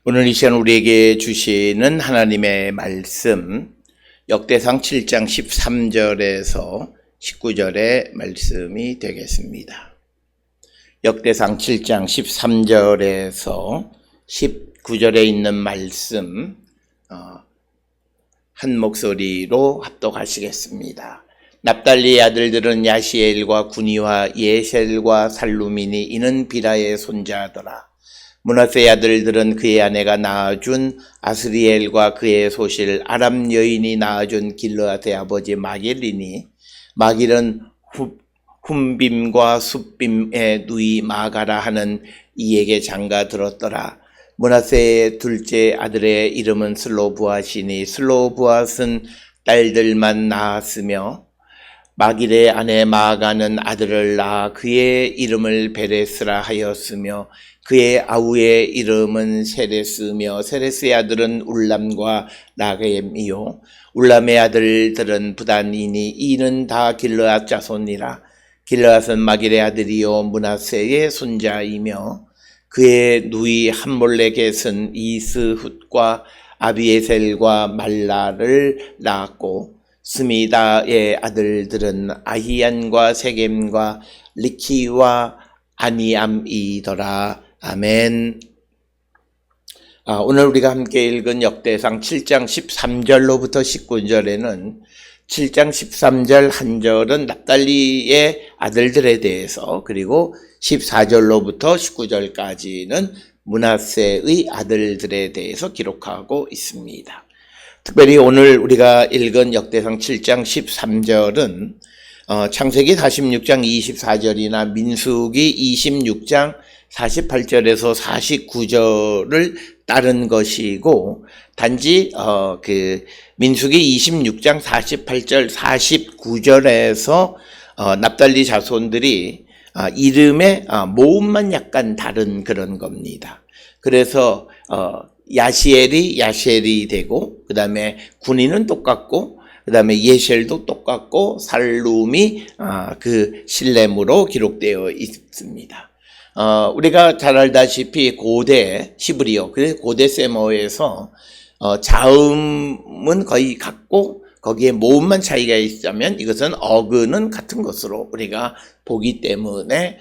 오늘 이 시간 우리에게 주시는 하나님의 말씀, 역대상 7장 13절에서 19절의 말씀이 되겠습니다. 역대상 7장 13절에서 19절에 있는 말씀 한 목소리로 합독하시겠습니다. 납달리의 아들들은 야시엘과 구니와 예셀과 살루미니 이는 비라의 손자더라. 므낫세의 아들들은 그의 아내가 낳아준 아스리엘과 그의 소실 아람 여인이 낳아준 길르앗의 아버지 마길이니 마길은 훔빔과 숫빔의 누이 마가라 하는 이에게 장가 들었더라. 므낫세의 둘째 아들의 이름은 슬로브앗이니 슬로브앗은 딸들만 낳았으며 마길의 아내 마가는 아들을 낳아 그의 이름을 베레스라 하였으며 그의 아우의 이름은 세레스며 세레스의 아들은 울람과 라겜이요 울람의 아들들은 부단이니 이는 다 길르앗 자손이라. 길르앗은 마길의 아들이요 므낫세의 손자이며 그의 누이 함몰레겟은 이스훗과 아비에셀과 말라를 낳았고 스미다의 아들들은 아히안과 세겜과 리키와 아니암이더라. 아멘. 오늘 우리가 함께 읽은 역대상 7장 13절로부터 19절에는 7장 13절 한 절은 납달리의 아들들에 대해서, 그리고 14절로부터 19절까지는 므낫세의 아들들에 대해서 기록하고 있습니다. 특별히 오늘 우리가 읽은 역대상 7장 13절은 창세기 46장 24절이나 민수기 26장 48절에서 49절을 따른 것이고, 단지 민수기 26장 48절 49절에서 납달리 자손들이 이름의 모음만 약간 다른 그런 겁니다. 그래서 야시엘이 되고, 그 다음에 군인은 똑같고, 그 다음에 예셀도 똑같고, 살룸이 그 실렘으로 기록되어 있습니다. 우리가 잘 알다시피 고대 히브리어, 그래서 고대 세머에서 자음은 거의 같고 거기에 모음만 차이가 있다면 이것은 어근은 같은 것으로 우리가 보기 때문에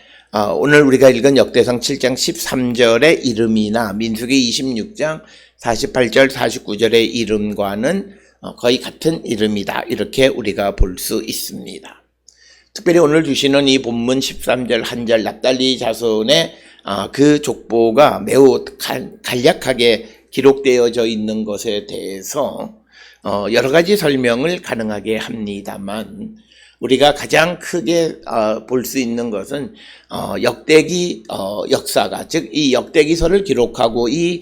오늘 우리가 읽은 역대상 7장 13절의 이름이나 민수기 26장 48절 49절의 이름과는 거의 같은 이름이다, 이렇게 우리가 볼 수 있습니다. 특별히 오늘 주시는 이 본문 13절 한 절 납달리 자손의 그 족보가 매우 간략하게 기록되어져 있는 것에 대해서 여러 가지 설명을 가능하게 합니다만, 우리가 가장 크게 볼 수 있는 것은 역대기 역사가, 즉 이 역대기서를 기록하고 이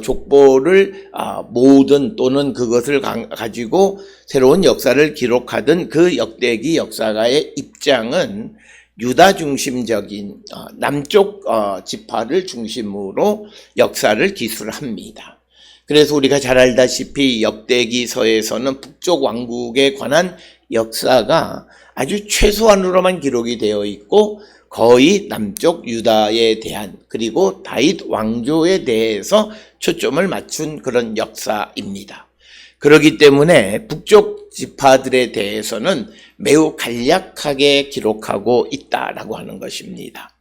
족보를 모든 또는 그것을 가지고 새로운 역사를 기록하던 그 역대기 역사가의 입장은 유다 중심적인 남쪽 지파를 중심으로 역사를 기술합니다. 그래서 우리가 잘 알다시피 역대기서에서는 북쪽 왕국에 관한 역사가 아주 최소한으로만 기록이 되어 있고, 거의 남쪽 유다에 대한, 그리고 다윗 왕조에 대해서 초점을 맞춘 그런 역사입니다. 그렇기 때문에 북쪽 지파들에 대해서는 매우 간략하게 기록하고 있다라고 하는 것입니다.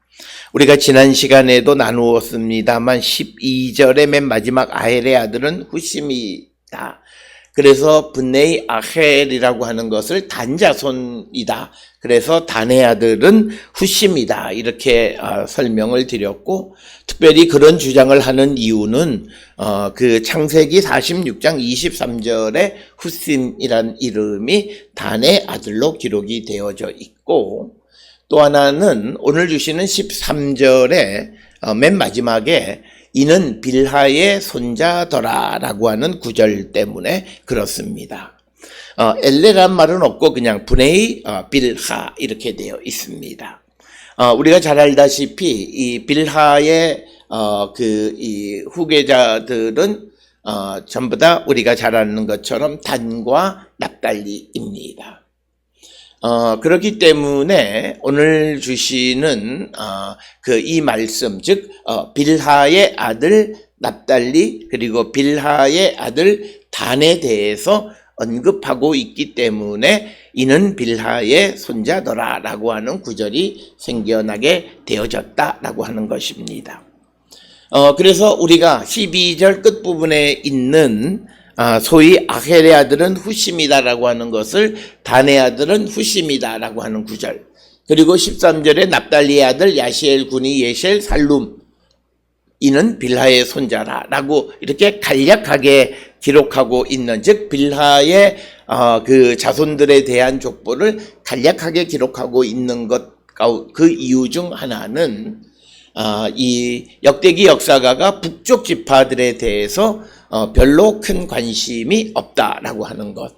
우리가 지난 시간에도 나누었습니다만 12절의 맨 마지막 아헬의 아들은 후심이다. 그래서 분네이 아헬이라고 하는 것을 단자손이다. 그래서 단의 아들은 후심이다, 이렇게 설명을 드렸고, 특별히 그런 주장을 하는 이유는 그 창세기 46장 23절에 후심이란 이름이 단의 아들로 기록이 되어져 있고, 또 하나는 오늘 주시는 13절에 맨 마지막에 이는 빌하의 손자더라 라고 하는 구절 때문에 그렇습니다. 엘레란 말은 없고 그냥 분해의 빌하 이렇게 되어 있습니다. 우리가 잘 알다시피 이 빌하의 이 후계자들은 전부 다 우리가 잘 아는 것처럼 단과 납달리입니다. 그렇기 때문에 오늘 주시는 이 말씀, 즉 빌하의 아들 납달리 그리고 빌하의 아들 단에 대해서 언급하고 있기 때문에 이는 빌하의 손자더라 라고 하는 구절이 생겨나게 되어졌다라고 하는 것입니다. 그래서 우리가 12절 끝부분에 있는 소위 아헬의 아들은 후심이다라고 하는 것을 단의 아들은 후심이다라고 하는 구절, 그리고 13절에 납달리의 아들 야시엘 군이 예셀 살룸 이는 빌하의 손자라라고 이렇게 간략하게 기록하고 있는, 즉 빌하의 그 자손들에 대한 족보를 간략하게 기록하고 있는 것, 그 이유 중 하나는 이 역대기 역사가가 북쪽 지파들에 대해서 별로 큰 관심이 없다라고 하는 것,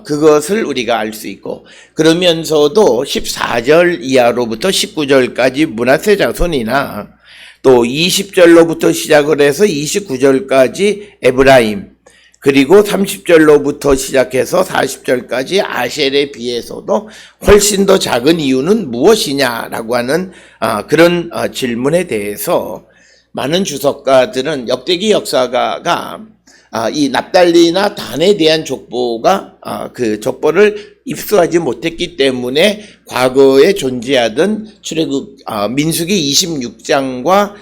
그것을 우리가 알 수 있고, 그러면서도 14절 이하로부터 19절까지 므낫세 자손이나 또 20절로부터 시작을 해서 29절까지 에브라임, 그리고 30절로부터 시작해서 40절까지 아셀에 비해서도 훨씬 더 작은 이유는 무엇이냐라고 하는 그런 질문에 대해서 많은 주석가들은 역대기 역사가가 이 납달리나 단에 대한 족보가 그 족보를 입수하지 못했기 때문에 과거에 존재하던 민수기 26장과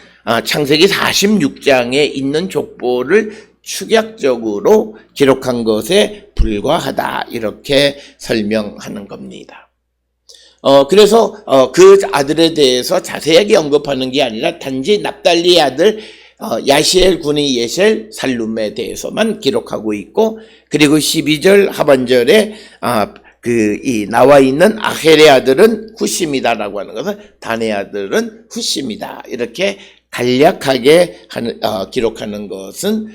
창세기 46장에 있는 족보를 축약적으로 기록한 것에 불과하다, 이렇게 설명하는 겁니다. 그래서 그 아들에 대해서 자세하게 언급하는 게 아니라 단지 납달리의 아들 야시엘 군의 예셀 살룸에 대해서만 기록하고 있고, 그리고 12절 하반절에 이 나와 있는 아헬의 아들은 후심이다라고 하는 것은 단의 아들은 후심이다, 이렇게 간략하게 기록하는 것은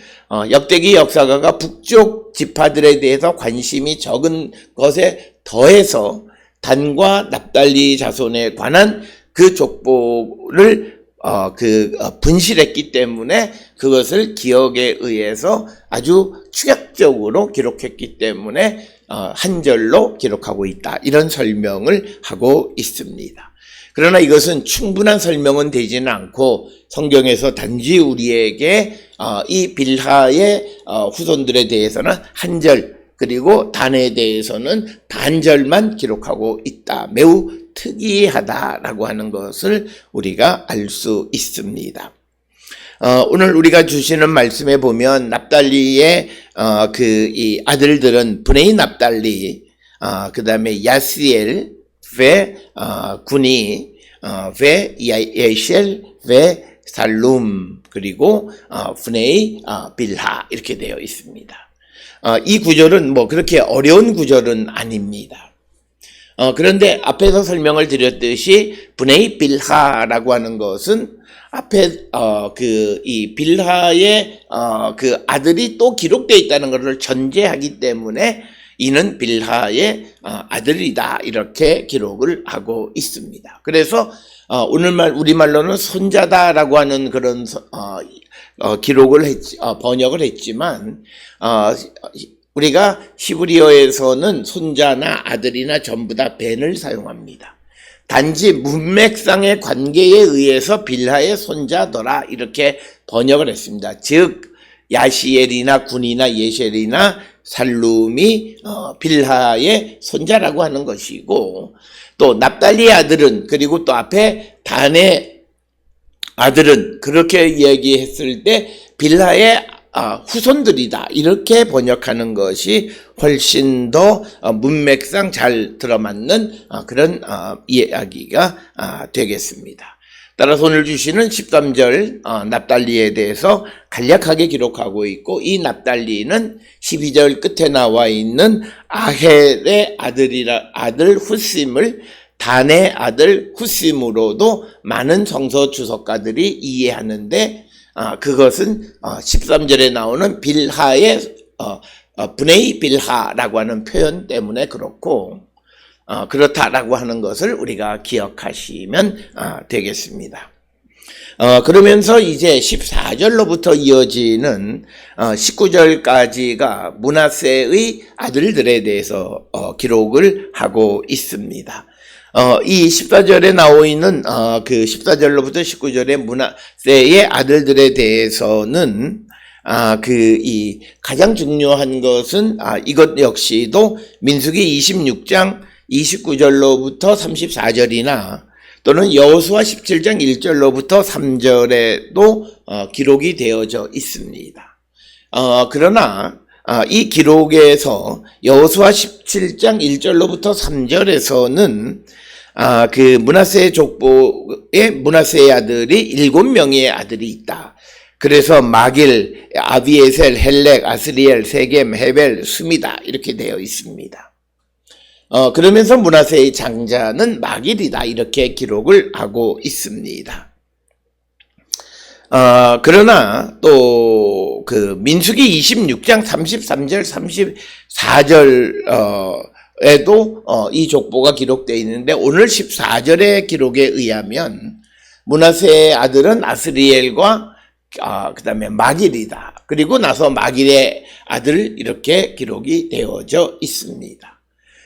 역대기 역사가가 북쪽 지파들에 대해서 관심이 적은 것에 더해서 단과 납달리 자손에 관한 그 족보를 분실했기 때문에 그것을 기억에 의해서 아주 축약적으로 기록했기 때문에 한 절로 기록하고 있다, 이런 설명을 하고 있습니다. 그러나 이것은 충분한 설명은 되지는 않고 성경에서 단지 우리에게 이 빌하의 후손들에 대해서는 한 절, 그리고 단에 대해서는 단절만 기록하고 있다, 매우 특이하다라고 하는 것을 우리가 알 수 있습니다. 오늘 우리가 주시는 말씀에 보면 납달리의 이 아들들은 브네이 납달리, 그 다음에 야시엘 ve 군이 ve 예셀 ve 살룸, 그리고 브네이 빌하, 이렇게 되어 있습니다. 이 구절은 뭐 그렇게 어려운 구절은 아닙니다. 그런데 앞에서 설명을 드렸듯이 브네이 빌하라고 하는 것은 앞에 이 빌하의 그 아들이 또 기록되어 있다는 것을 전제하기 때문에 이는 빌하의 아들이다, 이렇게 기록을 하고 있습니다. 그래서 우리말로는 손자다라고 하는 그런 기록을 번역을 했지만 우리가 히브리어에서는 손자나 아들이나 전부 다 벤을 사용합니다. 단지 문맥상의 관계에 의해서 빌하의 손자더라, 이렇게 번역을 했습니다. 즉 야시엘이나 군이나 예셀이나 살룸이 빌하의 손자라고 하는 것이고, 또 납달리의 아들은, 그리고 또 앞에 단의 아들은, 그렇게 얘기했을 때 빌하의 후손들이다, 이렇게 번역하는 것이 훨씬 더 문맥상 잘 들어맞는 그런 이야기가 되겠습니다. 따라서 오늘 주시는 13절 납달리에 대해서 간략하게 기록하고 있고, 이 납달리는 12절 끝에 나와 있는 아헬의 아들 후심을 단의 아들 후심으로도 많은 성서 주석가들이 이해하는데, 그것은 13절에 나오는 빌하의 브네이 빌하라고 하는 표현 때문에 그렇고, 그렇다라고 하는 것을 우리가 기억하시면 되겠습니다. 그러면서 이제 14절로부터 이어지는 19절까지가 므낫세의 아들들에 대해서 기록을 하고 있습니다. 이 14절에 나오 있는, 그 14절로부터 19절의 므낫세의 아들들에 대해서는, 가장 중요한 것은, 이것 역시도 민수기 26장 29절로부터 34절이나 또는 여호수아 17장 1절로부터 3절에도 기록이 되어져 있습니다. 그러나 이 기록에서 여호수아 17장 1절로부터 3절에서는 그 므낫세 족보에 므낫세의 아들이 7명의 아들이 있다. 그래서 마길, 아비에셀, 헬렉, 아스리엘, 세겜, 헤벨, 수미다 이렇게 되어 있습니다. 그러면서 므낫세의 장자는 마길이다 이렇게 기록을 하고 있습니다. 그러나 또 그 민수기 26장 33절 34절에도 이 족보가 기록되어 있는데 오늘 14절의 기록에 의하면 므낫세의 아들은 아스리엘과 그 다음에 마길이다. 그리고 나서 마길의 아들 이렇게 기록이 되어져 있습니다.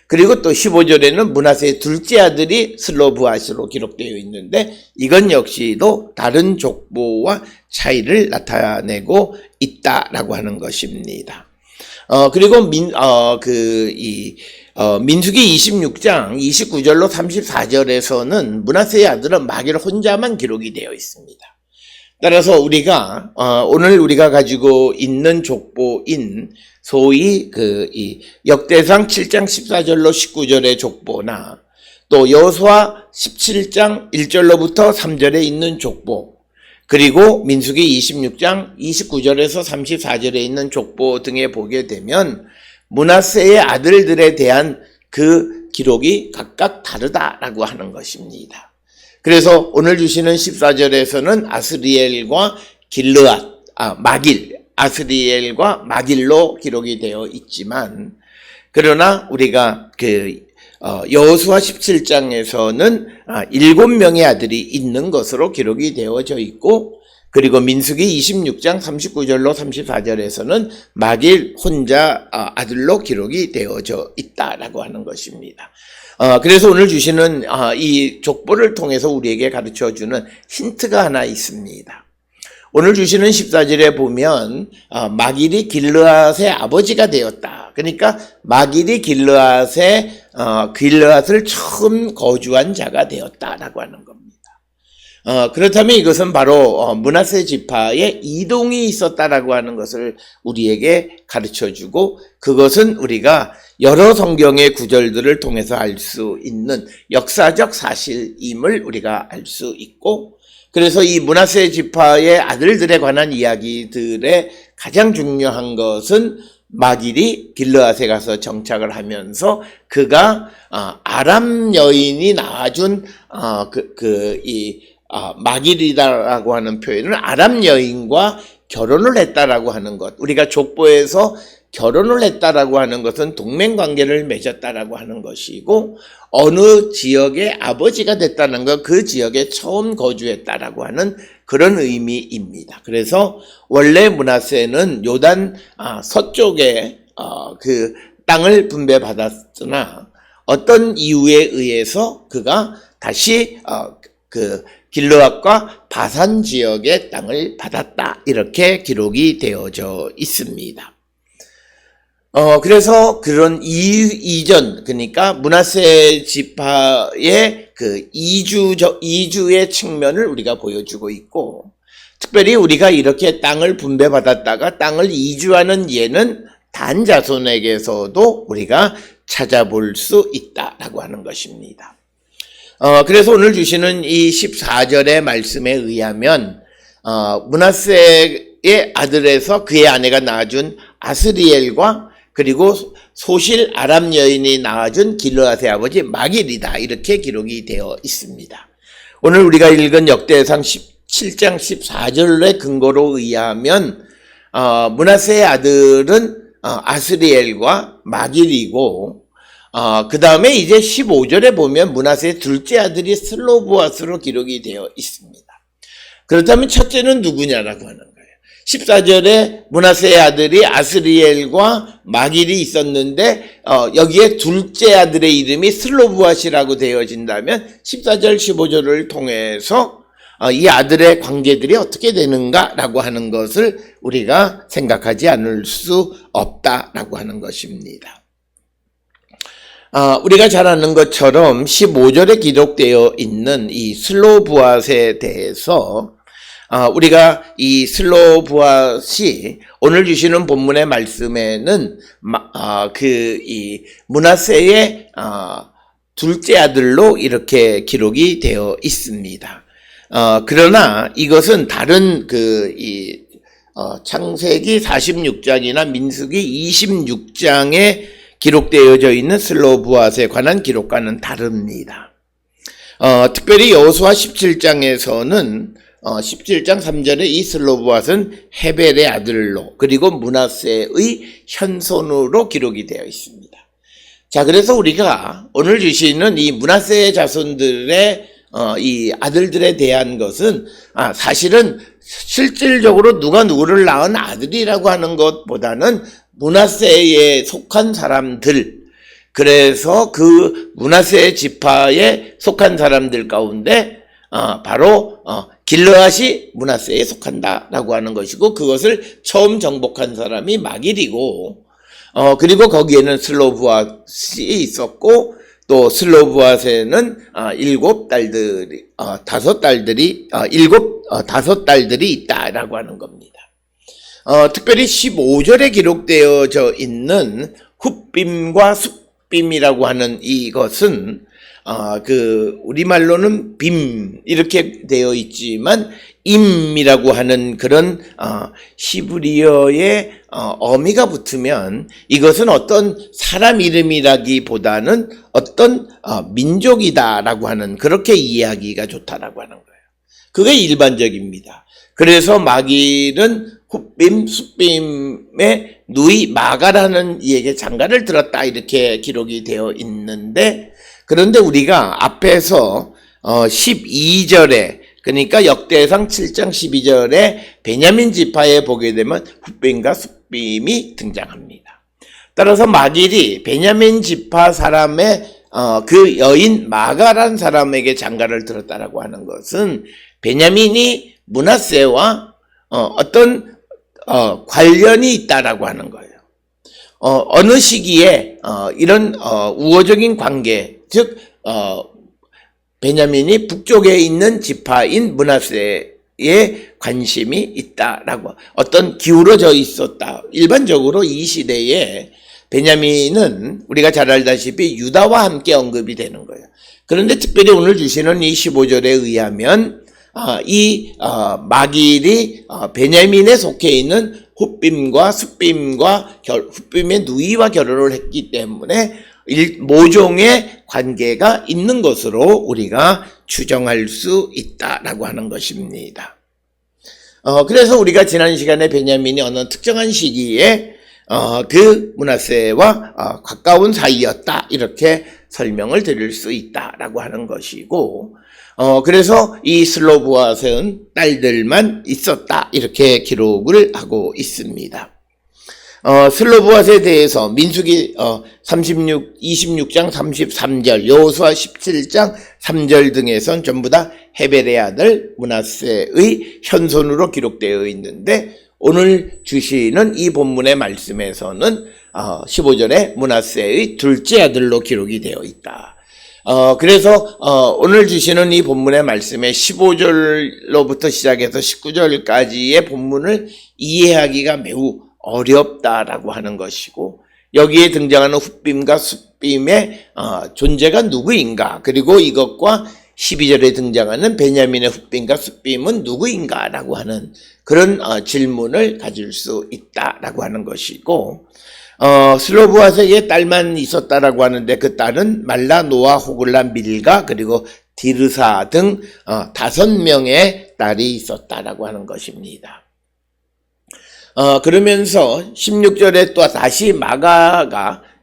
그리고 또 15절에는 므낫세의 둘째 아들이 슬로브앗으로 기록되어 있는데 이건 역시도 다른 족보와 차이를 나타내고 있다라고 하는 것입니다. 그리고 민수기 26장 29절로 34절에서는 므낫세의 아들은 마길 혼자만 기록이 되어 있습니다. 따라서 우리가 오늘 우리가 가지고 있는 족보인 소위 이 역대상 7장 14절로 19절의 족보나 또 여호수아 17장 1절로부터 3절에 있는 족보 그리고 민수기 26장 29절에서 34절에 있는 족보 등에 보게 되면 므낫세의 아들들에 대한 그 기록이 각각 다르다라고 하는 것입니다. 그래서 오늘 주시는 14절에서는 아스리엘과 마길, 아스리엘과 마길로 기록이 되어 있지만, 그러나 우리가 여호수아 17장에서는 7명의 아들이 있는 것으로 기록이 되어져 있고, 그리고 민수기 26장 39절로 34절에서는 마길 혼자 아들로 기록이 되어져 있다라고 하는 것입니다. 그래서 오늘 주시는 이 족보를 통해서 우리에게 가르쳐주는 힌트가 하나 있습니다. 오늘 주시는 14절에 보면 마길이 길르앗의 아버지가 되었다. 그러니까 마길이 길르앗을 처음 거주한 자가 되었다라고 하는 겁니다. 그렇다면 이것은 바로 므낫세 지파의 이동이 있었다라고 하는 것을 우리에게 가르쳐주고 그것은 우리가 여러 성경의 구절들을 통해서 알 수 있는 역사적 사실임을 우리가 알 수 있고 그래서 이 므낫세 지파의 아들들에 관한 이야기들의 가장 중요한 것은 마길이 길르앗에 가서 정착을 하면서 그가 아람 여인이 낳아준 마길이다라고 하는 표현은 아람 여인과 결혼을 했다라고 하는 것. 우리가 족보에서 결혼을 했다라고 하는 것은 동맹관계를 맺었다라고 하는 것이고 어느 지역의 아버지가 됐다는 것, 그 지역에 처음 거주했다라고 하는 그런 의미입니다. 그래서 원래 므낫세는 요단 서쪽에 그 땅을 분배받았으나 어떤 이유에 의해서 그가 다시 길르앗과 바산 지역의 땅을 받았다. 이렇게 기록이 되어져 있습니다. 그래서 그런 이전, 그러니까 므낫세 지파의 그 이주의 측면을 우리가 보여주고 있고, 특별히 우리가 이렇게 땅을 분배받았다가 땅을 이주하는 예는 단 자손에게서도 우리가 찾아볼 수 있다라고 하는 것입니다. 그래서 오늘 주시는 이 14절의 말씀에 의하면, 므낫세의 아들에서 그의 아내가 낳아준 아스리엘과 그리고 소실 아람 여인이 낳아준 길르앗의 아버지 마길이다. 이렇게 기록이 되어 있습니다. 오늘 우리가 읽은 역대상 17장 14절의 근거로 의하면 므낫세의 아들은 아스리엘과 마길이고 그 다음에 이제 15절에 보면 므낫세의 둘째 아들이 슬로브앗으로 기록이 되어 있습니다. 그렇다면 첫째는 누구냐라고 하는 거예요. 14절에 므낫세의 아들이 아스리엘과 마길이 있었는데 여기에 둘째 아들의 이름이 슬로브앗이라고 되어진다면 14절 15절을 통해서 이 아들의 관계들이 어떻게 되는가라고 하는 것을 우리가 생각하지 않을 수 없다라고 하는 것입니다. 우리가 잘 아는 것처럼 15절에 기록되어 있는 이 슬로브앗에 대해서 우리가 이 슬로브앗이 오늘 주시는 본문의 말씀에는 이 므낫세의 둘째 아들로 이렇게 기록이 되어 있습니다. 그러나 이것은 다른 창세기 46장이나 민수기 26장에 기록되어져 있는 슬로브앗에 관한 기록과는 다릅니다. 특별히 여호수아 17장에서는 17장 3절에 이 슬로브앗은 헤벨의 아들로 그리고 므낫세의 현손으로 기록이 되어 있습니다. 자, 그래서 우리가 오늘 주시는 이 므낫세의 자손들의 이 아들들에 대한 것은 사실은 실질적으로 누가 누구를 낳은 아들이라고 하는 것보다는 므낫세에 속한 사람들, 그래서 그 므낫세 지파에 속한 사람들 가운데 바로 길르앗이 므낫세에 속한다라고 하는 것이고, 그것을 처음 정복한 사람이 마길이고, 그리고 거기에는 슬로브앗이 있었고, 또 슬로브앗에는 다섯 딸들이 있다라고 하는 겁니다. 특별히 15절에 기록되어져 있는 훗빔과 숫빔이라고 하는 이것은 우리말로는 빔 이렇게 되어 있지만 임이라고 하는 그런 히브리어의 어미가 붙으면 이것은 어떤 사람 이름이라기보다는 어떤 민족이다라고 하는, 그렇게 이해하기가 좋다라고 하는 거예요. 그게 일반적입니다. 그래서 마길은 훗빔, 숫빔의 누이 마가라는 이에게 장가를 들었다 이렇게 기록이 되어 있는데, 그런데 우리가 앞에서 12절에, 그러니까 역대상 7장 12절에 베냐민 지파에 보게 되면 훗빔과 숫빔이 등장합니다. 따라서 마길이 베냐민 지파 사람의 그 여인 마가란 사람에게 장가를 들었다라고 하는 것은 베냐민이 므낫세와 어떤 관련이 있다라고 하는 거예요. 어느 시기에 이런 우호적인 관계, 즉 베냐민이 북쪽에 있는 지파인 므낫세에 관심이 있다라고, 어떤 기울어져 있었다. 일반적으로 이 시대에 베냐민은 우리가 잘 알다시피 유다와 함께 언급이 되는 거예요. 그런데 특별히 오늘 주시는 이 15절에 의하면 마길이 베냐민에 속해 있는 훗빔과 숫빔과 훗빔의 누이와 결혼을 했기 때문에 모종의 관계가 있는 것으로 우리가 추정할 수 있다라고 하는 것입니다. 그래서 우리가 지난 시간에 베냐민이 어느 특정한 시기에 그 므낫세와 가까운 사이였다 이렇게 설명을 드릴 수 있다라고 하는 것이고, 그래서 이 슬로브앗은 딸들만 있었다 이렇게 기록을 하고 있습니다. 슬로브앗에 대해서 민수기 26장 33절, 여호수아 17장 3절 등에선 전부 다 헤벨의 아들 므낫세의 현손으로 기록되어 있는데, 오늘 주시는 이 본문의 말씀에서는 15절에 므낫세의 둘째 아들로 기록이 되어 있다. 그래서 오늘 주시는 이 본문의 말씀에 15절로부터 시작해서 19절까지의 본문을 이해하기가 매우 어렵다라고 하는 것이고, 여기에 등장하는 훗빔과 숫빔의 존재가 누구인가, 그리고 이것과 12절에 등장하는 베냐민의 훗빔과 숫빔은 누구인가라고 하는 그런 질문을 가질 수 있다라고 하는 것이고, 슬로브앗에게 딸만 있었다라고 하는데 그 딸은 말라, 노아, 호글라, 밀가 그리고 디르사 등 5명의 딸이 있었다라고 하는 것입니다. 그러면서 16절에 또 다시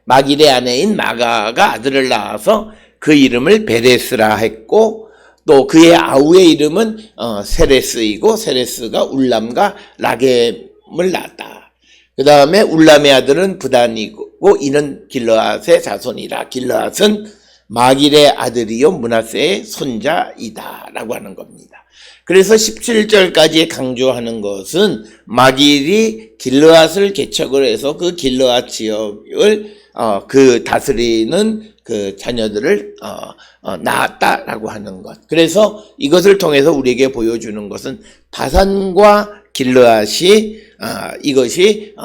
마길의 아내인 마가가 아들을 낳아서 그 이름을 베레스라 했고, 또 그의 아우의 이름은 세레스이고 세레스가 울람과 라겜을 낳았다. 그 다음에 울람의 아들은 부단이고 이는 길르앗의 자손이라. 길르앗은 마길의 아들이요 므낫세의 손자이다 라고 하는 겁니다. 그래서 17절까지 강조하는 것은 마길이 길르앗을 개척을 해서 그 길르앗 지역을 그 다스리는 그 자녀들을 낳았다라고 하는 것. 그래서 이것을 통해서 우리에게 보여주는 것은 바산과 길르앗이 이것이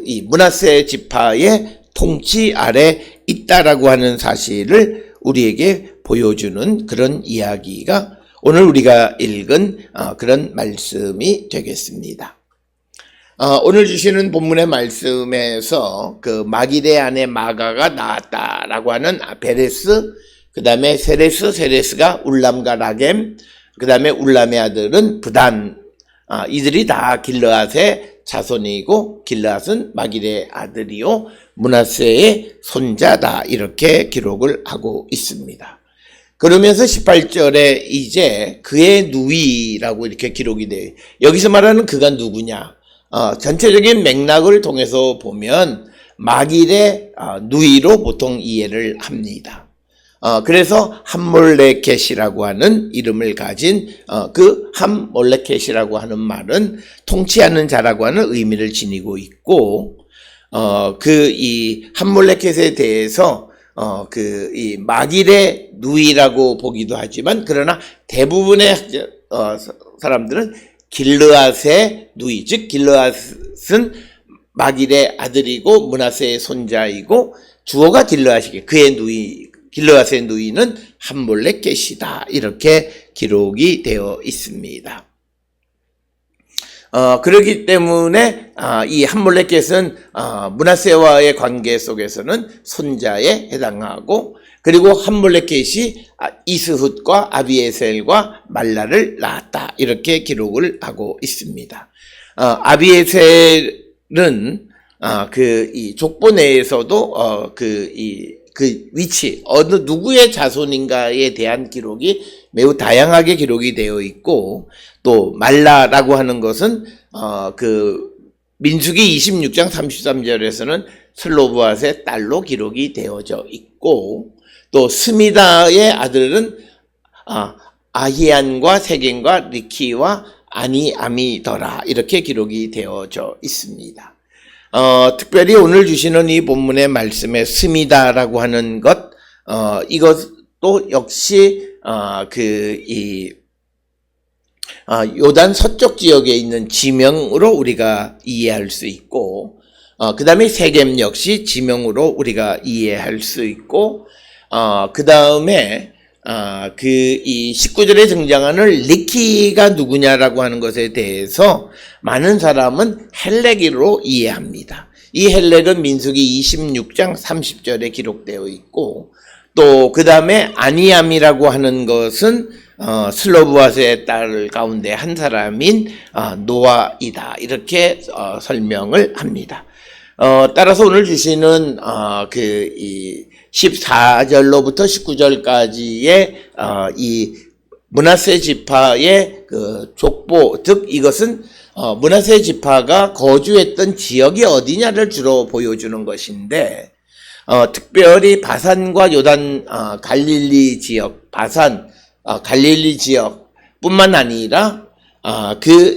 이 므낫세 지파의 통치 아래 있다라고 하는 사실을 우리에게 보여주는 그런 이야기가 오늘 우리가 읽은 그런 말씀이 되겠습니다. 오늘 주시는 본문의 말씀에서 그 마길의 아내 마가가 낳았다라고 하는 베레스, 그 다음에 세레스가 울람과 라겜, 그 다음에 울람의 아들은 부단, 이들이 다 길르앗의 자손이고 길르앗은 마길의 아들이요 므낫세의 손자다 이렇게 기록을 하고 있습니다. 그러면서 18절에 이제 그의 누이라고 이렇게 기록이 돼요. 여기서 말하는 그가 누구냐? 전체적인 맥락을 통해서 보면 마길의 누이로 보통 이해를 합니다. 그래서 함몰레켓이라고 하는 이름을 가진 그 함몰레켓이라고 하는 말은 통치하는 자라고 하는 의미를 지니고 있고 이 함몰레켓에 대해서 이 마길의 누이라고 보기도 하지만 그러나 대부분의 사람들은 길르앗의 누이, 즉 길르앗은 마길의 아들이고 므낫세의 손자이고 주어가 길르앗이게 그의 누이 길르앗의 누이는 함몰레켓이다 이렇게 기록이 되어 있습니다. 그렇기 때문에 이 함몰레켓은 므낫세와의 관계 속에서는 손자에 해당하고 그리고 함몰레켓이 이스훗과 아비에셀과 말라를 낳았다 이렇게 기록을 하고 있습니다. 아비에셀은 이 족보 내에서도 그 위치 어느 누구의 자손인가에 대한 기록이 매우 다양하게 기록이 되어 있고 또 말라라고 하는 것은 그 민수기 26장 33절에서는 슬로브앗의 딸로 기록이 되어져 있고 또 스미다의 아들은 아히안과 세겐과 리키와 아미더라 이렇게 기록이 되어져 있습니다. 특별히 오늘 주시는 이 본문의 말씀에 스미다라고 하는 것, 이것도 역시 요단 서쪽 지역에 있는 지명으로 우리가 이해할 수 있고, 그 다음에 세겜 역시 지명으로 우리가 이해할 수 있고, 그 다음에 이 19절에 등장하는 리키가 누구냐라고 하는 것에 대해서 많은 사람은 헬렉으로 이해합니다. 이 헬렉은 민수기 26장 30절에 기록되어 있고 또 그 다음에 아니암이라고 하는 것은 슬로브앗의 딸 가운데 한 사람인 노아이다 이렇게 설명을 합니다. 따라서 오늘 주시는 이 14절로부터 19절까지의 이 므낫세 지파의 그 족보, 즉 이것은 므낫세 지파가 거주했던 지역이 어디냐를 주로 보여주는 것인데 특별히 바산과 요단 갈릴리 지역, 갈릴리 지역뿐만 아니라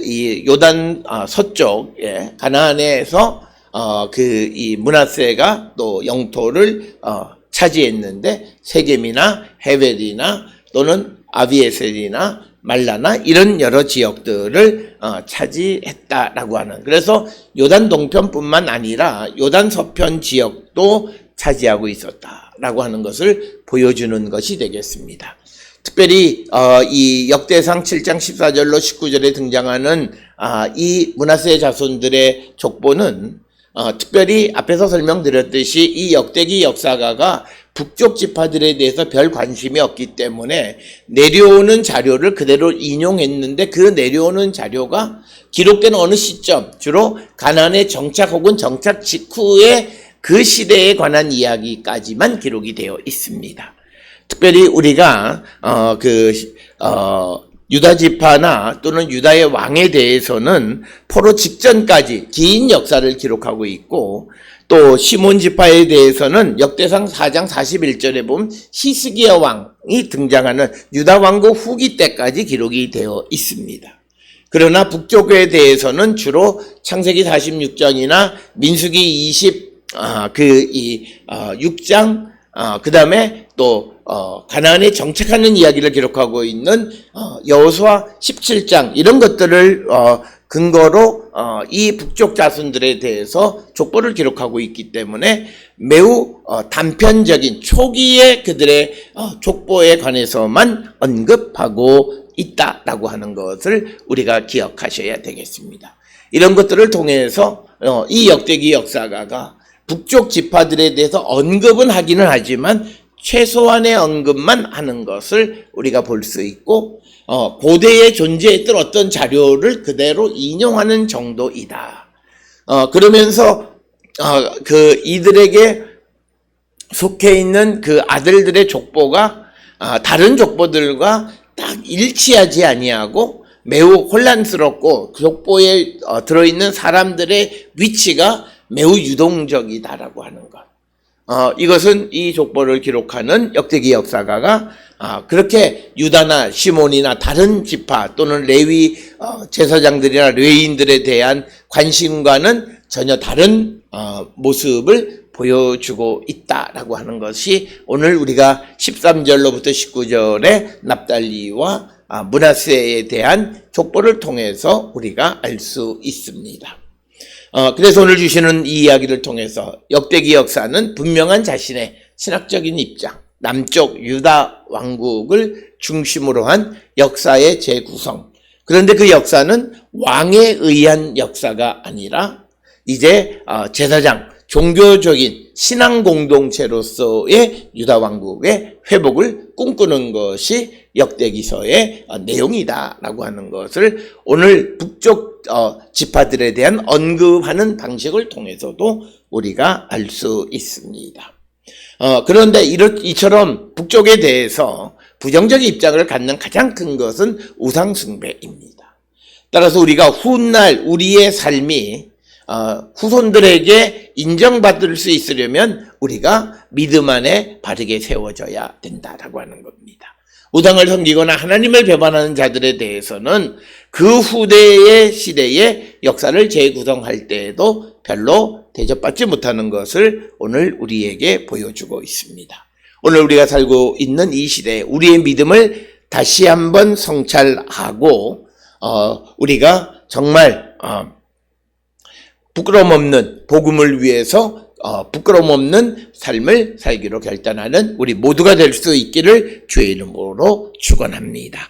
이 요단 서쪽에 가나안에서 이 므낫세가 또 영토를 차지했는데 세겜이나 헤벨이나 또는 아비에셀이나 말라나 이런 여러 지역들을 차지했다라고 하는 그래서 요단 동편뿐만 아니라 요단 서편 지역도 차지하고 있었다라고 하는 것을 보여주는 것이 되겠습니다. 특별히 이 역대상 7장 14절로 19절에 등장하는 이 므낫세 자손들의 족보는 특별히 앞에서 설명드렸듯이 이 역대기 역사가가 북쪽 지파들에 대해서 별 관심이 없기 때문에 내려오는 자료를 그대로 인용했는데 그 내려오는 자료가 기록된 어느 시점, 주로 가나안의 정착 혹은 정착 직후의 그 시대에 관한 이야기까지만 기록이 되어 있습니다. 특별히 우리가 유다 지파나 또는 유다의 왕에 대해서는 포로 직전까지 긴 역사를 기록하고 있고, 또 시몬 지파에 대해서는 역대상 4장 41절에 보면 히스기야 왕이 등장하는 유다 왕국 후기 때까지 기록이 되어 있습니다. 그러나 북쪽에 대해서는 주로 창세기 46장이나 민수기 6장, 그 다음에 또 가나안에 정착하는 이야기를 기록하고 있는 여호수아 17장, 이런 것들을 근거로 이 북쪽 자손들에 대해서 족보를 기록하고 있기 때문에 매우 단편적인 초기의 그들의 족보에 관해서만 언급하고 있다라고 하는 것을 우리가 기억하셔야 되겠습니다. 이런 것들을 통해서 이 역대기 역사가가 북쪽 지파들에 대해서 언급은 하기는 하지만 최소한의 언급만 하는 것을 우리가 볼 수 있고, 고대에 존재했던 어떤 자료를 그대로 인용하는 정도이다. 그러면서 이들에게 속해 있는 그 아들들의 족보가 다른 족보들과 딱 일치하지 아니하고 매우 혼란스럽고 족보에 들어있는 사람들의 위치가 매우 유동적이다라고 하는 것. 이것은 이 족보를 기록하는 역대기 역사가가 그렇게 유다나 시몬이나 다른 지파 또는 레위 제사장들이나 레위인들에 대한 관심과는 전혀 다른 모습을 보여주고 있다라고 하는 것이 오늘 우리가 13절로부터 19절의 납달리와 므낫세에 대한 족보를 통해서 우리가 알 수 있습니다. 그래서 오늘 주시는 이 이야기를 통해서 역대기 역사는 분명한 자신의 신학적인 입장, 남쪽 유다 왕국을 중심으로 한 역사의 재구성. 그런데 그 역사는 왕에 의한 역사가 아니라 이제 제사장, 종교적인 신앙 공동체로서의 유다 왕국의 회복을 꿈꾸는 것이 역대기서의 내용이다라고 하는 것을 오늘 북쪽 지파들에 대한 언급하는 방식을 통해서도 우리가 알 수 있습니다. 그런데 이처럼 북쪽에 대해서 부정적 입장을 갖는 가장 큰 것은 우상숭배입니다. 따라서 우리가 훗날 우리의 삶이 후손들에게 인정받을 수 있으려면 우리가 믿음 안에 바르게 세워져야 된다라고 하는 겁니다. 우상을 섬기거나 하나님을 배반하는 자들에 대해서는 그 후대의 시대의 역사를 재구성할 때에도 별로 대접받지 못하는 것을 오늘 우리에게 보여주고 있습니다. 오늘 우리가 살고 있는 이 시대에 우리의 믿음을 다시 한번 성찰하고 우리가 정말 부끄러움 없는 복음을 위해서 부끄러움 없는 삶을 살기로 결단하는 우리 모두가 될 수 있기를 주의 이름으로 축원합니다.